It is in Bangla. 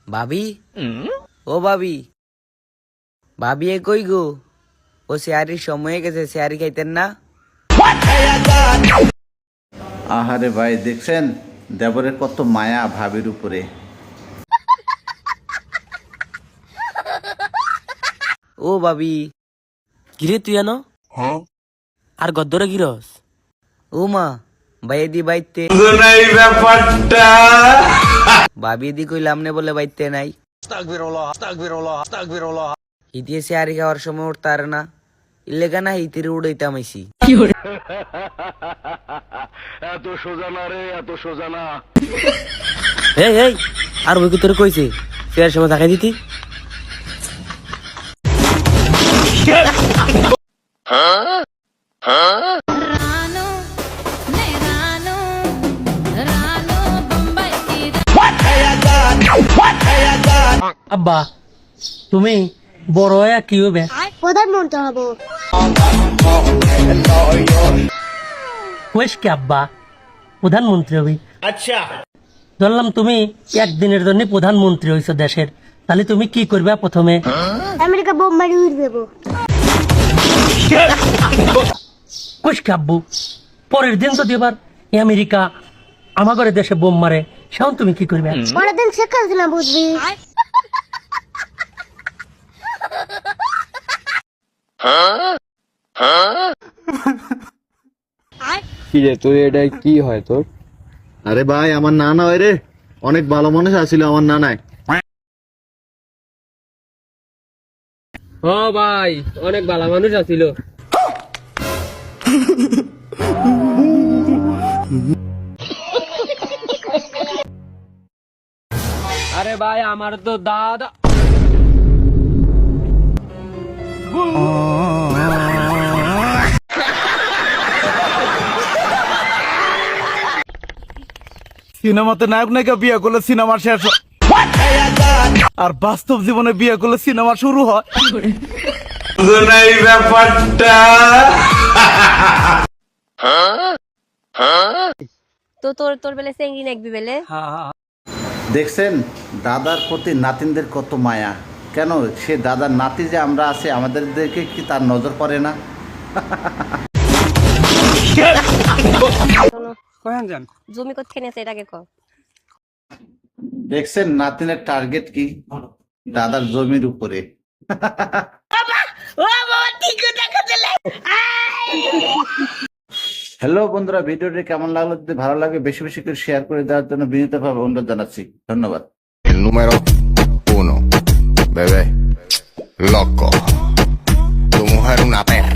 ভাবি, ও ভাবি, ভাবি এ কই গো? ও শেয়ারির সময় গেছে, শেয়ারি খাইতেন না? আহারে ভাই, দেখছেন দেবরের কত মায়া ভাবির উপরে। ও ভাবি, গিরে তুই আনো আর গদ্দরে গিরস ও মা, ভাইয়ে দি বাইতে ভাবি দি কইলাম নে বলে বাইতে নাই। হিতিয়ে শেয়ারি খাওয়ার সময় উঠতে আর না, ইলেগা না হিতিরে উড়াইতাম আইসি। এই এই আর ওই তোর কইছে ফের সময় দেখাই দিতি। আব্বা তুমি বড় হয়ে কি হবে? প্রধানমন্ত্রী হব। কইস কি আব্বা প্রধানমন্ত্রী হবি? আচ্ছা, ধরলাম তুমি একদিনের জন্য প্রধানমন্ত্রী হইছো দেশের, তাহলে তুমি কি করবে প্রথমে? আমেরিকা বোম মারি উড় দেবো। কইস কি আব্বু পরের দিন যদি এবার আমেরিকা আমাদের দেশে বোম মারে, সেখন তুমি কি করবে? পরের দিন শেখ হাসিনা বুঝবি। কি রে তোর এটা কি হয় তোর? আরে ভাই, আমার নানা হয় রে, অনেক ভালো মানুষ আছিল আমার নানায়। ও ভাই, অনেক ভালো মানুষ আছিল। আরে ভাই, আমার তো দাদা সিনেমাতে নায়ক নায়িকা বিয়ে করলে সিনেমা শেষ হয়, আর বাস্তব জীবনে বিয়ে করলে সিনেমা শুরু হয়। তো তোর তোর বেলে চেংড়ি নাকবি বেলে। দেখছেন দাদার প্রতি নাতিনদের কত মায়া। কেন সে দাদার নাতি যে আমরা আছি, আমাদেরকে কি তার নজর পড়ে না? জমি কোথায় নেছে এটাকে ক। দেখছেন নাতিনের টার্গেট কি? দাদার জমির উপরে। হ্যালো বন্ধুরা, ভিডিওটি কেমন লাগলো? যদি ভালো লাগে বেশি বেশি করে শেয়ার করে দেওয়ার জন্য বিনীতভাবে অনুরোধ জানাচ্ছি। ধন্যবাদ। El número 1, bebé, loco. Tu mujer una perra.